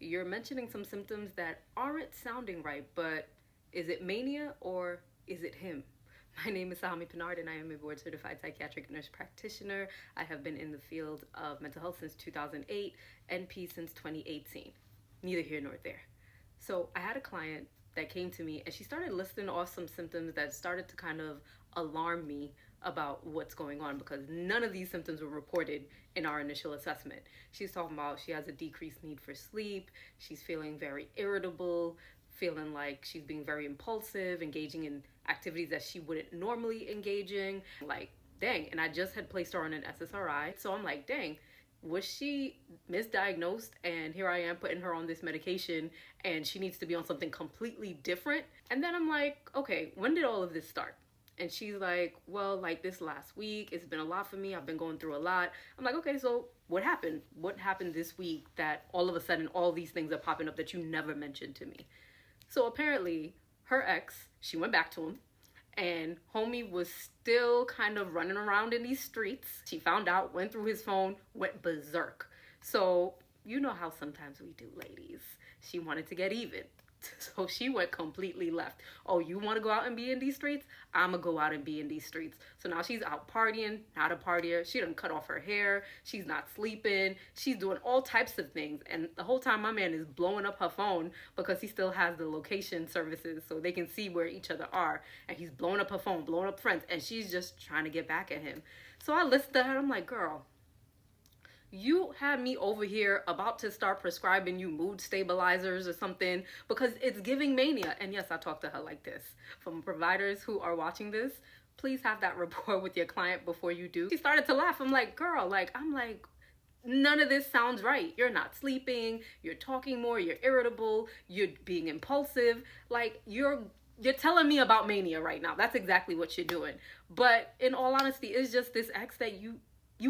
you're mentioning some symptoms that aren't sounding right, but is it mania or is it him? My name is Sahami Pinard and I am a board certified psychiatric nurse practitioner. I have been in the field of mental health since 2008, NP since 2018. Neither here nor there. So I had a client that came to me and she started listing off some symptoms that started to kind of alarm me about what's going on, because none of these symptoms were reported in our initial assessment. She's talking about she has a decreased need for sleep, she's feeling very irritable, feeling like she's being very impulsive, engaging in activities that she wouldn't normally engage in. Like, dang, and I just had placed her on an SSRI. So I'm like, dang, was she misdiagnosed and here I am putting her on this medication and she needs to be on something completely different? And then I'm like, okay, when did all of this start? And she's like, well, like this last week, it's been a lot for me. I've been going through a lot. I'm like, okay, so what happened? What happened this week that all of a sudden all these things are popping up that you never mentioned to me? So apparently her ex, she went back to him and homie was still kind of running around in these streets. She found out, went through his phone, went berserk. So you know how sometimes we do, ladies. She wanted to get even. So she went completely left. Oh, you want to go out and be in these streets? I'ma go out and be in these streets. So now she's out partying, not a partier. She done cut off her hair. She's not sleeping. She's doing all types of things. And the whole time my man is blowing up her phone because he still has the location services so they can see where each other are. And he's blowing up her phone, blowing up friends. And she's just trying to get back at him. So I listened to her. I'm like, girl, you had me over here about to start prescribing you mood stabilizers or something because it's giving mania. And yes, I talk to her like this. From providers who are watching this, please have that rapport with your client before you do. She started to laugh. I'm like, girl, none of this sounds right. You're not sleeping, you're talking more, you're irritable, you're being impulsive. Like you're telling me about mania right now. That's exactly what you're doing. But in all honesty, it's just this ex that you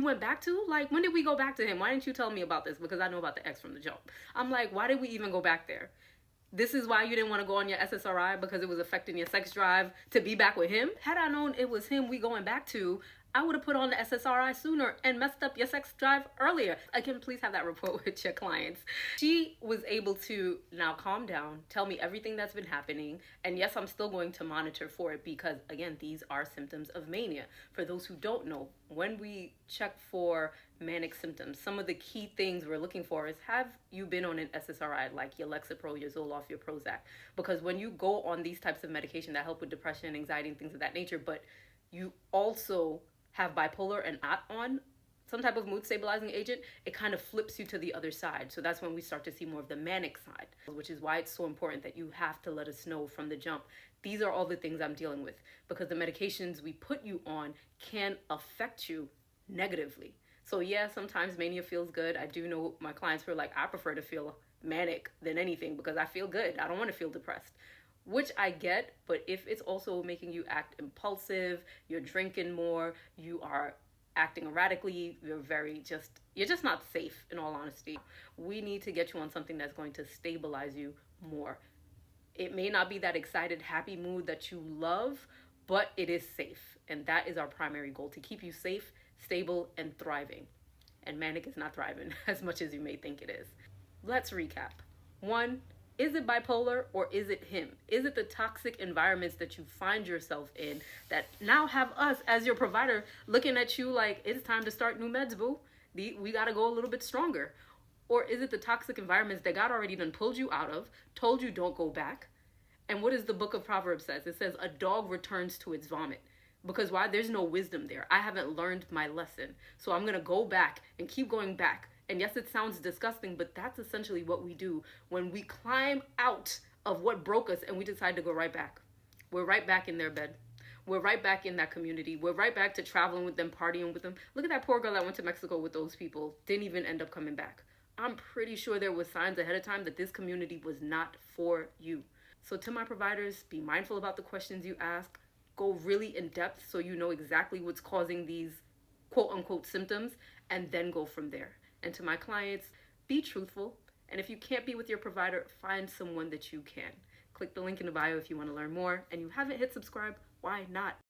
went back to? Like, when did we go back to him? Why didn't you tell me about this? Because I know about the ex from the jump. I'm like, why did we even go back there? This is why you didn't want to go on your SSRI, because it was affecting your sex drive to be back with him? Had I known it was him we going back to, I would have put on the SSRI sooner and messed up your sex drive earlier. Again, please have that report with your clients. She was able to now calm down, tell me everything that's been happening. And yes, I'm still going to monitor for it because, again, these are symptoms of mania. For those who don't know, when we check for manic symptoms, some of the key things we're looking for is, have you been on an SSRI like your Lexapro, your Zoloft, your Prozac? Because when you go on these types of medication that help with depression, anxiety, and things of that nature, but you also have bipolar and not on some type of mood stabilizing agent, it kind of flips you to the other side. So that's when we start to see more of the manic side, which is why it's so important that you have to let us know from the jump. These are all the things I'm dealing with, because the medications we put you on can affect you negatively. So yeah, sometimes mania feels good. I do know my clients who are like, I prefer to feel manic than anything because I feel good. I don't want to feel depressed. Which I get, but if it's also making you act impulsive, you're drinking more, you are acting erratically, you're just not safe, in all honesty. We need to get you on something that's going to stabilize you more. It may not be that excited, happy mood that you love, but it is safe. And that is our primary goal, to keep you safe, stable, and thriving. And manic is not thriving as much as you may think it is. Let's recap. 1, is it bipolar or is it him? Is it the toxic environments that you find yourself in that now have us as your provider looking at you like, it's time to start new meds, boo? We got to go a little bit stronger. Or is it the toxic environments that God already done pulled you out of, told you don't go back? And what does the book of Proverbs says? It says a dog returns to its vomit. Because why? There's no wisdom there. I haven't learned my lesson. So I'm going to go back and keep going back. And yes, it sounds disgusting, but that's essentially what we do when we climb out of what broke us and we decide to go right back. We're right back in their bed. We're right back in that community. We're right back to traveling with them, partying with them. Look at that poor girl that went to Mexico with those people. Didn't even end up coming back. I'm pretty sure there was signs ahead of time that this community was not for you. So to my providers, be mindful about the questions you ask. Go really in depth so you know exactly what's causing these quote unquote symptoms, and then go from there. And to my clients, be truthful. And if you can't be with your provider, find someone that you can. Click the link in the bio if you want to learn more. And you haven't hit subscribe, why not?